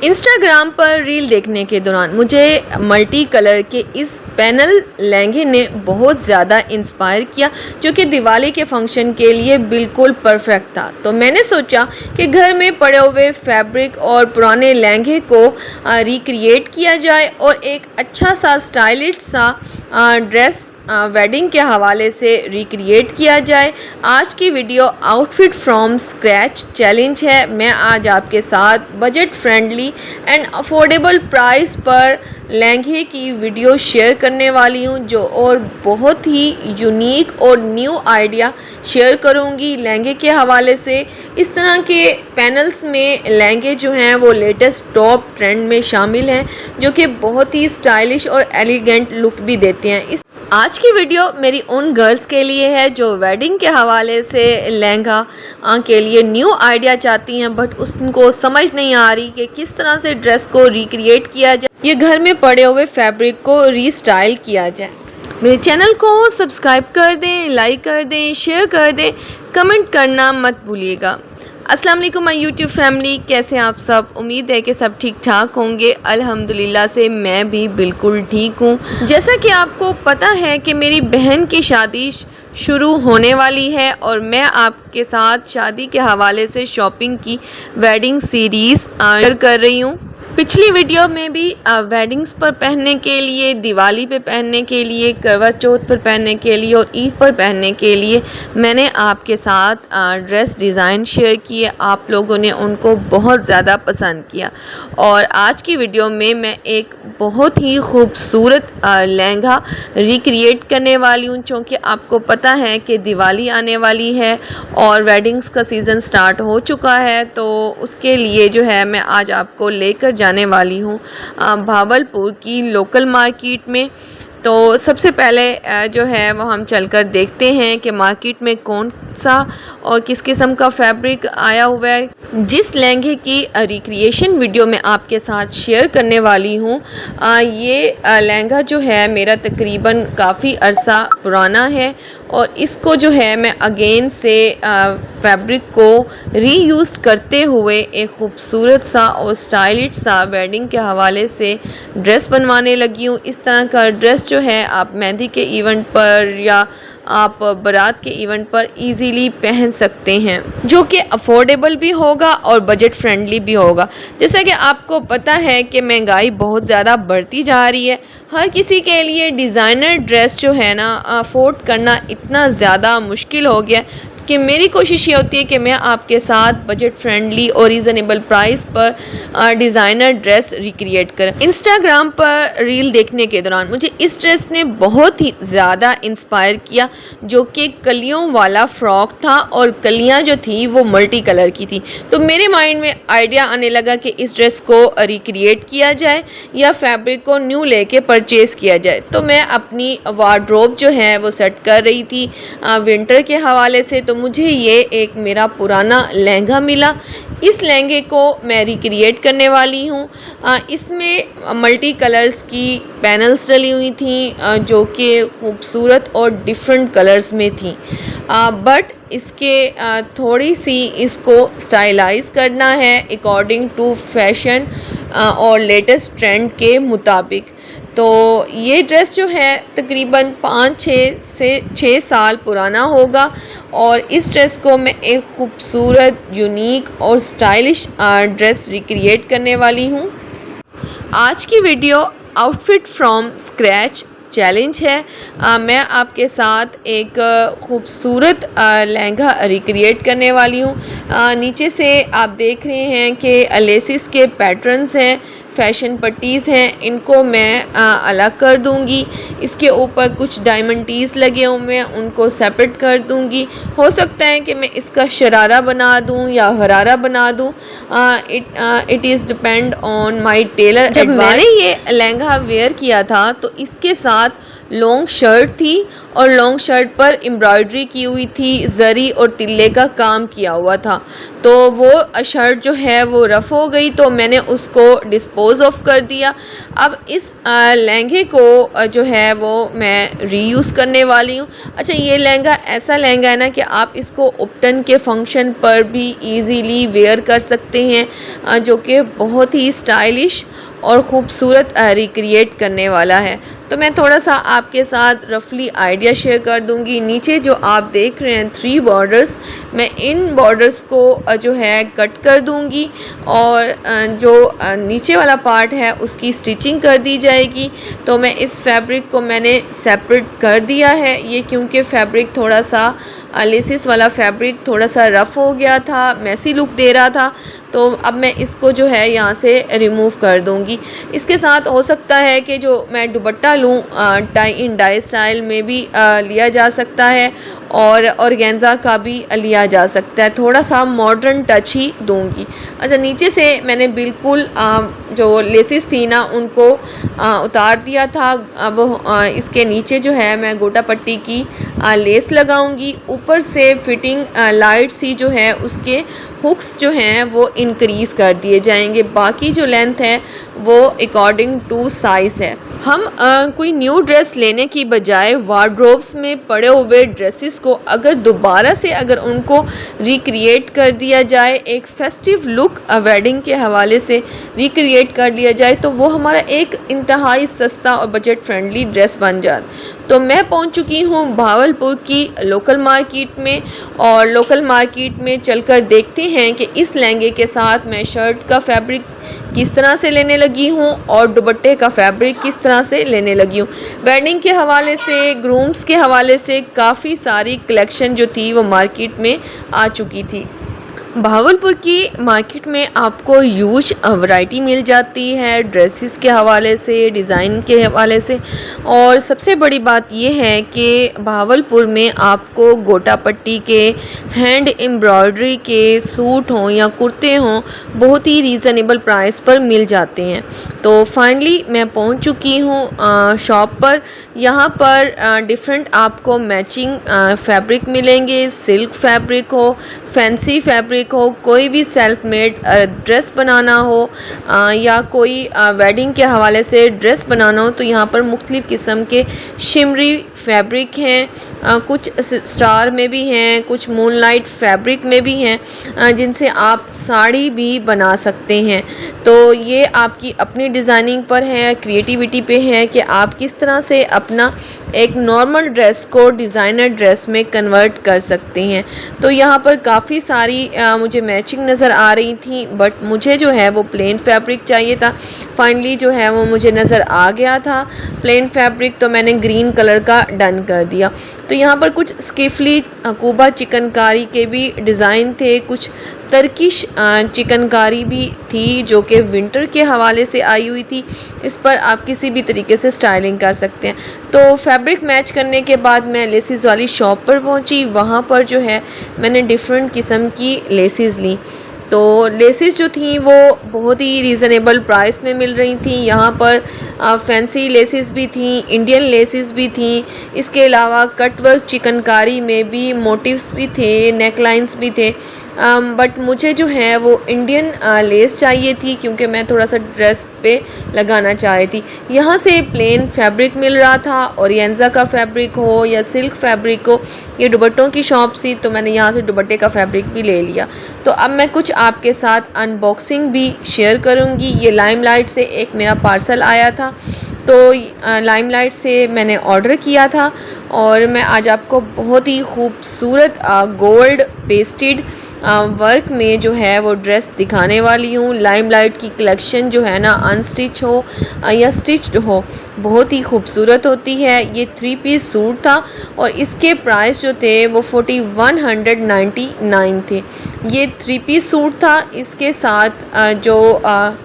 Instagram पर reel देखने के दौरान मुझे मल्टी कलर के इस पैनल लहंगे ने बहुत ज़्यादा इंस्पायर किया, जो कि दिवाली के फंक्शन के लिए बिल्कुल परफेक्ट था। तो मैंने सोचा कि घर में पड़े हुए फैब्रिक और पुराने लहंगे को रिक्रिएट किया जाए और एक अच्छा सा स्टाइलिश सा ड्रेस वेडिंग के हवाले से रिक्रिएट किया जाए। आज की video outfit from scratch challenge है। मैं आज आपके साथ budget friendly and affordable price पर लहंगे की वीडियो शेयर करने वाली हूं, जो और बहुत ही यूनिक और न्यू आइडिया शेयर करूंगी लहंगे के हवाले से। इस तरह के पैनल्स में लहंगे जो हैं वो लेटेस्ट टॉप ट्रेंड में शामिल हैं, जो कि बहुत ही स्टाइलिश और एलिगेंट लुक भी देते हैं। आज की वीडियो मेरी उन गर्ल्स के लिए है जो वेडिंग के हवाले से लहंगा के लिए न्यू आइडिया चाहती हैं, बट उनको समझ नहीं आ रही कि किस तरह से ड्रेस को रिक्रिएट किया जाए, ये घर में पड़े हुए फैब्रिक को रीस्टाइल किया जाए। मेरे चैनल को सब्सक्राइब कर दें, लाइक कर दें, शेयर कर दें, कमेंट करना मत भूलिएगा। अस्सलाम वालेकुम माय यूट्यूब फैमिली, कैसे हैं आप सब? उम्मीद है कि सब ठीक ठाक होंगे। अल्हम्दुलिल्लाह से मैं भी बिल्कुल ठीक हूँ। जैसा कि आपको पता है कि मेरी बहन की शादी शुरू होने वाली है और मैं आपके साथ शादी के हवाले से शॉपिंग की वेडिंग सीरीज़ शेयर कर रही हूँ। पिछली वीडियो में भी वेडिंग्स पर पहनने के लिए, दिवाली पे पहनने के लिए, करवा चौथ पर पहनने के लिए और ईद पर पहनने के लिए मैंने आपके साथ ड्रेस डिज़ाइन शेयर किए। आप लोगों ने उनको बहुत ज़्यादा पसंद किया और आज की वीडियो में मैं एक बहुत ही खूबसूरत लहंगा रिक्रिएट करने वाली हूँ, क्योंकि आपको पता है कि दिवाली आने वाली है और वेडिंग्स का सीज़न स्टार्ट हो चुका है। तो उसके लिए जो है मैं आज आपको लेकर जाने वाली हूँ भावलपुर की लोकल मार्केट में। तो सबसे पहले जो है वो हम चलकर देखते हैं कि मार्केट में कौन सा और किस किस्म का फैब्रिक आया हुआ है। जिस लहंगे की रिक्रिएशन वीडियो मैं आपके साथ शेयर करने वाली हूँ, ये लहंगा जो है मेरा तकरीबन काफ़ी अरसा पुराना है और इसको जो है मैं अगेन से फैब्रिक को रीयूज़ करते हुए एक खूबसूरत सा और स्टाइलिश सा वेडिंग के हवाले से ड्रेस बनवाने लगी हूँ। इस तरह का ड्रेस जो है आप मेहंदी के इवेंट पर या आप बारात के इवेंट पर इजीली पहन सकते हैं, जो कि अफोर्डेबल भी होगा और बजट फ्रेंडली भी होगा। जैसा कि आपको पता है कि महंगाई बहुत ज़्यादा बढ़ती जा रही है, हर किसी के लिए डिज़ाइनर ड्रेस जो है ना अफोर्ड करना इतना ज़्यादा मुश्किल हो गया कि मेरी कोशिश ये होती है कि मैं आपके साथ बजट फ्रेंडली और रीज़नेबल प्राइस पर डिज़ाइनर ड्रेस रिक्रिएट करें। इंस्टाग्राम पर रील देखने के दौरान मुझे इस ड्रेस ने बहुत ही ज़्यादा इंस्पायर किया, जो कि कलियों वाला फ्रॉक था और कलियां जो थी वो मल्टी कलर की थी। तो मेरे माइंड में आइडिया आने लगा कि इस ड्रेस को रिक्रिएट किया जाए या फैब्रिक को न्यू लेके परचेज़ किया जाए। तो मैं अपनी वार्डरोब जो है वो सेट कर रही थी विंटर के हवाले से। तो मुझे ये एक मेरा पुराना लहंगा मिला। इस लहंगे को मैं रिक्रिएट करने वाली हूँ। इसमें मल्टी कलर्स की पैनल्स डली हुई थी, जो कि खूबसूरत और डिफरेंट कलर्स में थी, बट इसके थोड़ी सी इसको स्टाइलाइज़ करना है अकॉर्डिंग टू फैशन और लेटेस्ट ट्रेंड के मुताबिक। तो ये ड्रेस जो है तकरीबन 5-6 से 6 साल पुराना होगा और इस ड्रेस को मैं एक खूबसूरत, यूनिक और स्टाइलिश ड्रेस रिक्रिएट करने वाली हूँ। आज की video outfit from scratch challenge है। मैं आपके साथ एक खूबसूरत लहंगा रिक्रिएट करने वाली हूँ। नीचे से आप देख रहे हैं कि लेसिस के पैटर्न्स हैं, फैशन पट्टीज़ हैं, इनको मैं अलग कर दूंगी। इसके ऊपर कुछ डायमंड लगे हुए हैं, उनको सेपरेट कर दूंगी। हो सकता है कि मैं इसका शरारा बना दूं या गरारा बना दूं। It is depend on my tailor. जब मैंने ये लहंगा वेयर किया था तो इसके साथ लॉन्ग शर्ट थी और लॉन्ग शर्ट पर एम्ब्रॉयडरी की हुई थी, जरी और तिल्ले का काम किया हुआ था। तो वो शर्ट जो है वो रफ़ हो गई, तो मैंने उसको डिस्पोज़ ऑफ कर दिया। अब इस लहंगे को जो है वो मैं रीयूज़ करने वाली हूँ। अच्छा, ये लहंगा ऐसा लहंगा है ना कि आप इसको उपटन के फंक्शन पर भी इजीली वेयर कर सकते हैं, जो कि बहुत ही स्टाइलिश और ख़ूबसूरत रिक्रिएट करने वाला है। तो मैं थोड़ा सा आपके साथ रफली आइडिया शेयर कर दूंगी। नीचे जो आप देख रहे हैं 3 बॉर्डर्स, मैं इन बॉर्डर्स को जो है कट कर दूंगी और जो नीचे वाला पार्ट है उसकी स्टिचिंग कर दी जाएगी। तो मैं इस फैब्रिक को मैंने सेपरेट कर दिया है, ये क्योंकि फैब्रिक थोड़ा सा लेसिस वाला फैब्रिक थोड़ा सा रफ़ हो गया था, मैसी लुक दे रहा था। तो अब मैं इसको जो है यहाँ से रिमूव कर दूँगी। इसके साथ हो सकता है कि जो मैं दुपट्टा लूँ टाई इन डाई स्टाइल में भी लिया जा सकता है और ऑर्गेन्जा का भी लिया जा सकता है, थोड़ा सा मॉडर्न टच ही दूँगी। अच्छा, नीचे से मैंने बिल्कुल जो लेसिस थी ना उनको उतार दिया था। अब इसके नीचे जो है मैं गोटा पट्टी की लेस लगाऊंगी। ऊपर से फिटिंग लाइट सी जो है उसके हुक्स जो हैं वो इंक्रीज़ कर दिए जाएंगे। बाकी जो लेंथ है वो अकॉर्डिंग टू साइज़ है। हम कोई न्यू ड्रेस लेने की बजाय वार्डरोब्स में पड़े हुए ड्रेसेस को अगर दोबारा से अगर उनको रिक्रिएट कर दिया जाए, एक फेस्टिव लुक वेडिंग के हवाले से रिक्रिएट कर लिया जाए, तो वो हमारा एक इंतहाई सस्ता और बजट फ्रेंडली ड्रेस बन जाता। तो मैं पहुंच चुकी हूं भावलपुर की लोकल मार्केट में और लोकल मार्केट में चलकर देखते हैं कि इस लहंगे के साथ मैं शर्ट का फैब्रिक किस तरह से लेने लगी हूँ और दुपट्टे का फैब्रिक किस तरह से लेने लगी हूँ। वेडिंग के हवाले से, ग्रूम्स के हवाले से काफ़ी सारी कलेक्शन जो थी वो मार्केट में आ चुकी थी। भावलपुर की मार्केट में आपको ह्यूज वैरायटी मिल जाती है ड्रेसेस के हवाले से, डिज़ाइन के हवाले से। और सबसे बड़ी बात यह है कि भावलपुर में आपको गोटा पट्टी के, हैंड एम्ब्रॉयडरी के सूट हों या कुर्ते हों, बहुत ही रीज़नेबल प्राइस पर मिल जाते हैं। तो फाइनली मैं पहुंच चुकी हूं शॉप पर। यहाँ पर डिफरेंट आपको मैचिंग फैब्रिक मिलेंगे, सिल्क फैब्रिक हो, फैंसी फैब्रिक हो, कोई भी सेल्फ मेड ड्रेस बनाना हो या कोई वेडिंग के हवाले से ड्रेस बनाना हो, तो यहाँ पर मुख्तलिफ़ किस्म के शिमरी फैब्रिक हैं, कुछ स्टार में भी हैं, कुछ मूनलाइट फैब्रिक में भी हैं, जिनसे आप साड़ी भी बना सकते हैं। तो ये आपकी अपनी डिज़ाइनिंग पर है, क्रिएटिविटी पे है कि आप किस तरह से अपना एक नॉर्मल ड्रेस को डिज़ाइनर ड्रेस में कन्वर्ट कर सकते हैं। तो यहाँ पर काफ़ी सारी मुझे मैचिंग नज़र आ रही थी, बट मुझे जो है वो प्लेन फैब्रिक चाहिए था। फाइनली जो है वो मुझे नज़र आ गया था प्लेन फैब्रिक, तो मैंने ग्रीन कलर का डन कर दिया। तो यहाँ पर कुछ स्किफली हकूबा चिकनकारी के भी डिज़ाइन थे, कुछ तर्किश चिकनकारी भी थी जो कि विंटर के हवाले से आई हुई थी। इस पर आप किसी भी तरीके से स्टाइलिंग कर सकते हैं। तो फैब्रिक मैच करने के बाद मैं लेसिस वाली शॉप पर पहुंची। वहाँ पर जो है मैंने डिफरेंट किस्म की लेसिस ली। तो लेसिस जो थी वो बहुत ही रीज़नेबल प्राइस में मिल रही थी। यहाँ पर फैंसी लेसिस भी थी, इंडियन लेसिस भी थी, इसके अलावा कट वर्क चिकनकारी में भी मोटिव्स भी थे, नेकलाइंस भी थे। बट मुझे जो है वो इंडियन लेस चाहिए थी क्योंकि मैं थोड़ा सा ड्रेस पे लगाना चाह रही थी। यहाँ से प्लेन फैब्रिक मिल रहा था, ऑर्गेन्जा का फैब्रिक हो या सिल्क फैब्रिक हो। ये दुपट्टों की शॉप थी तो मैंने यहाँ से दुपट्टे का फैब्रिक भी ले लिया। तो अब मैं कुछ आपके साथ अनबॉक्सिंग भी शेयर करूँगी। ये लाइमलाइट से एक मेरा पार्सल आया था, तो लाइमलाइट से मैंने ऑर्डर किया था और मैं आज आपको बहुत ही खूबसूरत गोल्ड पेस्टेड वर्क में जो है वो ड्रेस दिखाने वाली हूँ। लाइमलाइट की कलेक्शन जो है ना, अनस्टिच हो या स्टिच्ड हो, बहुत ही खूबसूरत होती है। ये 3 पीस सूट था और इसके प्राइस जो थे वो 4199 थे। ये 3 पीस सूट था। इसके साथ जो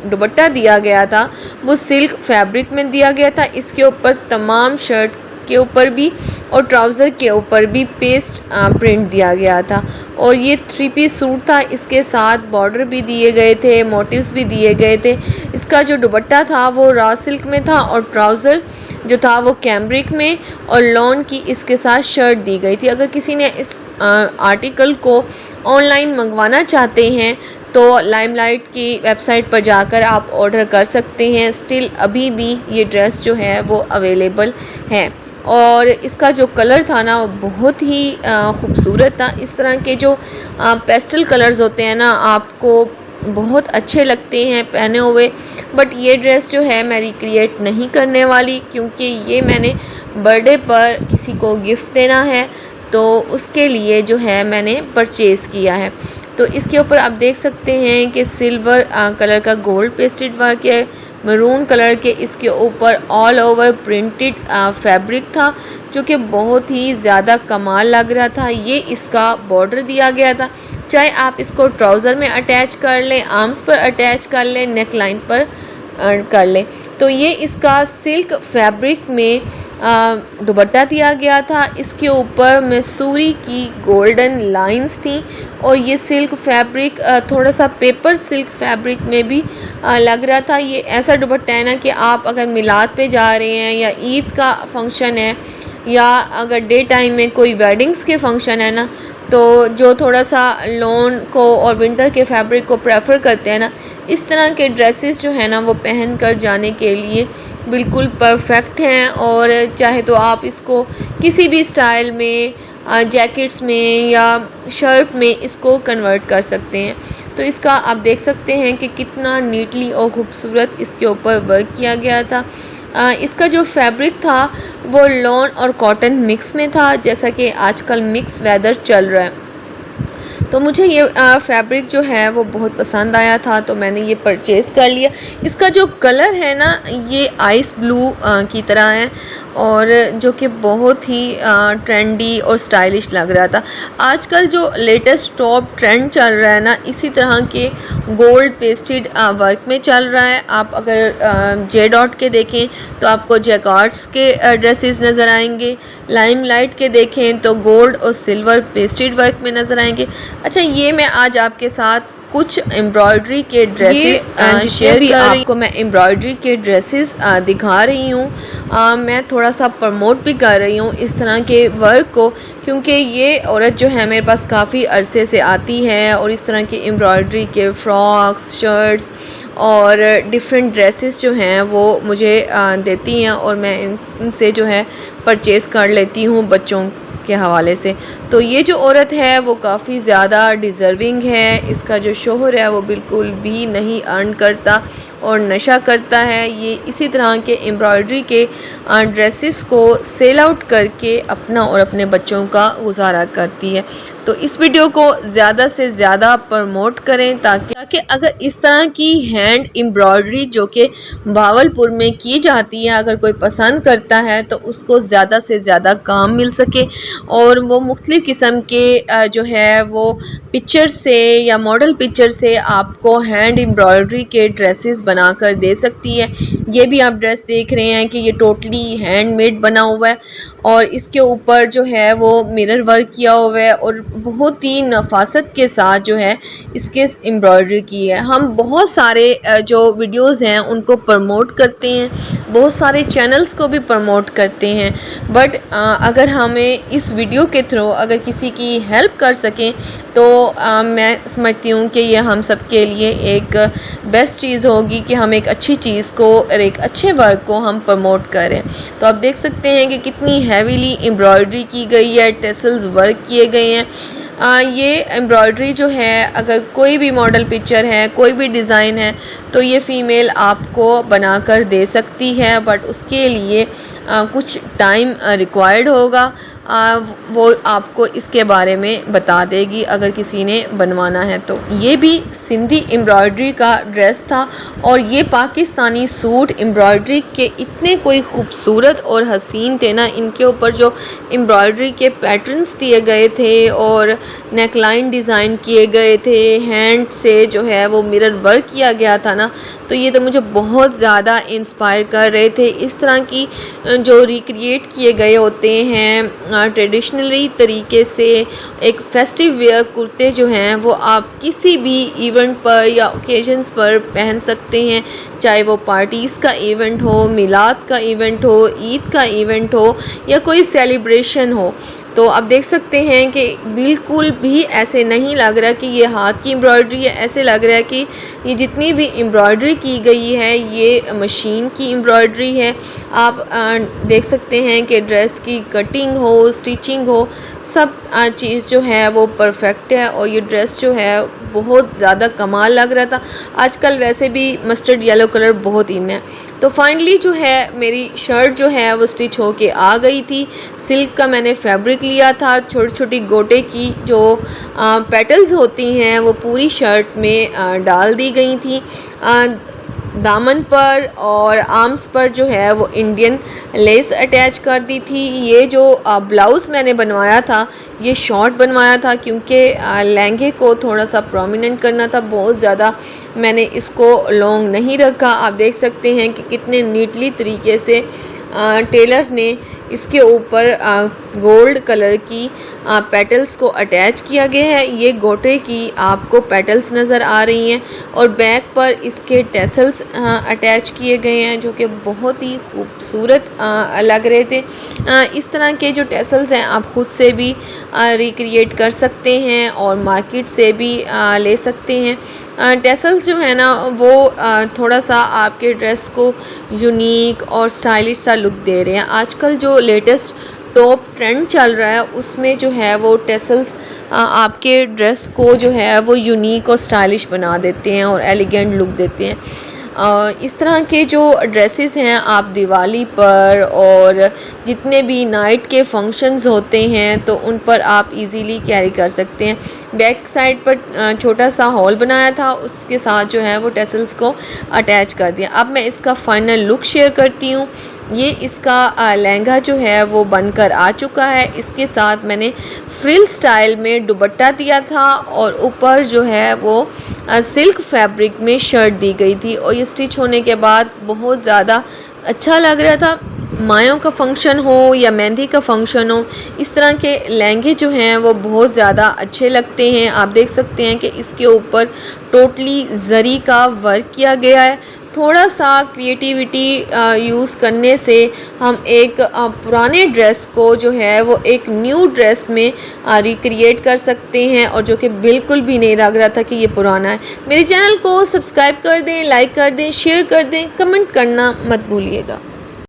दुपट्टा दिया गया था वो सिल्क फैब्रिक में दिया गया था। इसके ऊपर तमाम शर्ट के ऊपर भी और ट्राउज़र के ऊपर भी पेस्ट प्रिंट दिया गया था। और ये 3 पीस सूट था। इसके साथ बॉर्डर भी दिए गए थे, मोटिव्स भी दिए गए थे। इसका जो दुपट्टा था वो रॉ सिल्क में था और ट्राउज़र जो था वो कैम्ब्रिक में और लॉन की इसके साथ शर्ट दी गई थी। अगर किसी ने इस आर्टिकल को ऑनलाइन मंगवाना चाहते हैं तो लाइमलाइट की वेबसाइट पर जाकर आप ऑर्डर कर सकते हैं। स्टिल अभी भी ये ड्रेस जो है वो अवेलेबल है और इसका जो कलर था ना वो बहुत ही ख़ूबसूरत था। इस तरह के जो पेस्टल कलर्स होते हैं ना आपको बहुत अच्छे लगते हैं पहने हुए, बट ये ड्रेस जो है मैं रिक्रिएट नहीं करने वाली क्योंकि ये मैंने बर्थडे पर किसी को गिफ्ट देना है तो उसके लिए जो है मैंने परचेज़ किया है। तो इसके ऊपर आप देख सकते हैं कि सिल्वर कलर का गोल्ड पेस्टेड वर्क है, मरून कलर के इसके ऊपर ऑल ओवर प्रिंटेड फैब्रिक था जो कि बहुत ही ज़्यादा कमाल लग रहा था। ये इसका बॉर्डर दिया गया था, चाहे आप इसको ट्राउज़र में अटैच कर लें, आर्म्स पर अटैच कर लें, नेक लाइन पर कर लें। तो ये इसका सिल्क फैब्रिक में दुपट्टा दिया गया था। इसके ऊपर मैसूरी की गोल्डन लाइंस थी और ये सिल्क फैब्रिक थोड़ा सा पेपर सिल्क फैब्रिक में भी लग रहा था। ये ऐसा दुपट्टा है ना कि आप अगर मिलाद पे जा रहे हैं या ईद का फंक्शन है या अगर डे टाइम में कोई वेडिंग्स के फंक्शन है ना, तो जो थोड़ा सा लॉन को और विंटर के फैब्रिक को प्रेफर करते हैं ना, इस तरह के ड्रेसेस जो है ना वो पहन कर जाने के लिए बिल्कुल परफेक्ट हैं। और चाहे तो आप इसको किसी भी स्टाइल में जैकेट्स में या शर्ट में इसको कन्वर्ट कर सकते हैं। तो इसका आप देख सकते हैं कि कितना नीटली और ख़ूबसूरत इसके ऊपर वर्क किया गया था। इसका जो फैब्रिक था वो लॉन और कॉटन मिक्स में था, जैसा कि आजकल मिक्स वेदर चल रहा है। तो मुझे ये फैब्रिक जो है वो बहुत पसंद आया था तो मैंने ये परचेज़ कर लिया। इसका जो कलर है ना ये आइस ब्लू की तरह है और जो कि बहुत ही ट्रेंडी और स्टाइलिश लग रहा था। आजकल जो लेटेस्ट टॉप ट्रेंड चल रहा है ना इसी तरह के गोल्ड पेस्टेड वर्क में चल रहा है। आप अगर जे डॉट के देखें तो आपको जैकार्ड्स के ड्रेसेस नज़र आएंगे, लाइमलाइट के देखें तो गोल्ड और सिल्वर पेस्टेड वर्क में नज़र आएंगे। अच्छा, ये मैं आज आपके साथ कुछ एम्ब्रॉयडरी के ड्रेसेस शेयर कर रही हूँ। आपको मैं एम्ब्रॉयडरी के ड्रेसेस दिखा रही हूँ। मैं थोड़ा सा प्रमोट भी कर रही हूँ इस तरह के वर्क को क्योंकि ये औरत जो है मेरे पास काफ़ी अरसे से आती है और इस तरह की एम्ब्रॉयडरी के फ्रॉक्स, शर्ट्स और डिफरेंट ड्रेसेस जो हैं वो मुझे देती हैं और मैं इनसे जो है परचेज़ कर लेती हूँ बच्चों के हवाले से। तो ये जो औरत है वो काफ़ी ज़्यादा डिज़र्विंग है। इसका जो शोहर है वो बिल्कुल भी नहीं अर्न करता और नशा करता है। ये इसी तरह के एम्ब्रॉयडरी के ड्रेसेस को सेल आउट करके अपना और अपने बच्चों का गुजारा करती है। तो इस वीडियो को ज़्यादा से ज़्यादा प्रमोट करें ताकि अगर इस तरह की हैंड एम्ब्रॉयडरी जो कि भावलपुर में की जाती है अगर कोई पसंद करता है तो उसको ज़्यादा से ज़्यादा काम मिल सके और वो मुख्तलिफ़ किस्म के जो है वो पिक्चर से या मॉडल पिक्चर से आपको हैंड एम्ब्रॉयडरी के ड्रेसेस बनाकर दे सकती है। ये भी आप ड्रेस देख रहे हैं कि ये टोटली हैंडमेड बना हुआ है और इसके ऊपर जो है वो मिरर वर्क किया हुआ है और बहुत ही नफासत के साथ जो है इसके एम्ब्रॉयडरी की है। हम बहुत सारे जो वीडियोस हैं उनको प्रमोट करते हैं, बहुत सारे चैनल्स को भी प्रमोट करते हैं, बट अगर हमें इस वीडियो के थ्रू अगर किसी की हेल्प कर सकें तो मैं समझती हूँ कि ये हम सब के लिए एक बेस्ट चीज़ होगी कि हम एक अच्छी चीज़ को और एक अच्छे वर्क को हम प्रमोट करें। तो आप देख सकते हैं कि कितनी हैवीली एम्ब्रॉयडरी की गई है, टेसल्स वर्क किए गए हैं। ये एम्ब्रॉयडरी जो है अगर कोई भी मॉडल पिक्चर है, कोई भी डिज़ाइन है तो ये फ़ीमेल आपको बनाकर दे सकती है, बट उसके लिए कुछ टाइम रिक्वायर्ड होगा। वो आपको इसके बारे में बता देगी अगर किसी ने बनवाना है तो। ये भी सिंधी एम्ब्रॉयडरी का ड्रेस था और ये पाकिस्तानी सूट एम्ब्रॉयडरी के इतने कोई ख़ूबसूरत और हसीन थे ना, इनके ऊपर जो एम्ब्रॉयडरी के पैटर्न्स दिए गए थे और नेकलाइन डिज़ाइन किए गए थे, हैंड से जो है वो मिरर वर्क किया गया था ना, तो ये तो मुझे बहुत ज़्यादा इंस्पायर कर रहे थे। इस तरह की जो रिक्रिएट किए गए होते हैं ट्रेडिशनली तरीके से एक फेस्टिव वेयर कुर्ते जो हैं वो आप किसी भी इवेंट पर या ओकेजन्स पर पहन सकते हैं, चाहे वो पार्टीज़ का इवेंट हो, मिलाद का इवेंट हो, ईद का इवेंट हो या कोई सेलिब्रेशन हो। तो आप देख सकते हैं कि बिल्कुल भी ऐसे नहीं लग रहा कि ये हाथ की एम्ब्रॉयडरी है, ऐसे लग रहा है कि ये जितनी भी एम्ब्रॉयडरी की गई है ये मशीन की एम्ब्रॉयडरी है। आप देख सकते हैं कि ड्रेस की कटिंग हो, स्टिचिंग हो, सब चीज़ जो है वो परफेक्ट है और ये ड्रेस जो है बहुत ज़्यादा कमाल लग रहा था। आजकल वैसे भी मस्टर्ड येलो कलर बहुत इन है। तो फाइनली जो है मेरी शर्ट जो है वो स्टिच होके आ गई थी। सिल्क का मैंने फैब्रिक लिया था, छोटी छोटी गोटे की जो पेटल्स होती हैं वो पूरी शर्ट में डाल दी गई थी। दामन पर और आर्म्स पर जो है वो इंडियन लेस अटैच कर दी थी। ये जो ब्लाउज़ मैंने बनवाया था ये शॉर्ट बनवाया था क्योंकि लहंगे को थोड़ा सा प्रोमिनेंट करना था, बहुत ज़्यादा मैंने इसको लॉन्ग नहीं रखा। आप देख सकते हैं कि कितने नीटली तरीके से टेलर ने इसके ऊपर गोल्ड कलर की पेटल्स को अटैच किया गया है। ये गोटे की आपको पेटल्स नज़र आ रही हैं और बैक पर इसके टेसल्स अटैच किए गए हैं जो कि बहुत ही खूबसूरत लग रहे थे। इस तरह के जो टेसल्स हैं आप ख़ुद से भी रिक्रिएट कर सकते हैं और मार्केट से भी ले सकते हैं। टेसल्स जो है ना वो थोड़ा सा आपके ड्रेस को यूनिक और स्टाइलिश सा लुक दे रहे हैं। आजकल जो लेटेस्ट टॉप ट्रेंड चल रहा है उसमें जो है वो टेसल्स आपके ड्रेस को जो है वो यूनिक और स्टाइलिश बना देते हैं और एलिगेंट लुक देते हैं। इस तरह के जो ड्रेसेस हैं आप दिवाली पर और जितने भी नाइट के फंक्शंस होते हैं तो उन पर आप इजीली कैरी कर सकते हैं। बैक साइड पर छोटा सा हॉल बनाया था, उसके साथ जो है वो टेसल्स को अटैच कर दिया। अब मैं इसका फाइनल लुक शेयर करती हूँ। ये इसका लहंगा जो है वो बनकर आ चुका है। इसके साथ मैंने फ्रिल स्टाइल में दुपट्टा दिया था और ऊपर जो है वो सिल्क फैब्रिक में शर्ट दी गई थी और ये स्टिच होने के बाद बहुत ज़्यादा अच्छा लग रहा था। मायों का फंक्शन हो या मेहंदी का फंक्शन हो, इस तरह के लहंगे जो हैं वो बहुत ज़्यादा अच्छे लगते हैं। आप देख सकते हैं कि इसके ऊपर टोटली जरी का वर्क किया गया है। थोड़ा सा क्रिएटिविटी यूज़ करने से हम एक पुराने ड्रेस को जो है वो एक न्यू ड्रेस में रिक्रिएट कर सकते हैं और जो कि बिल्कुल भी नहीं लग रहा था कि ये पुराना है। मेरे चैनल को सब्सक्राइब कर दें, लाइक कर दें, शेयर कर दें, कमेंट करना मत भूलिएगा।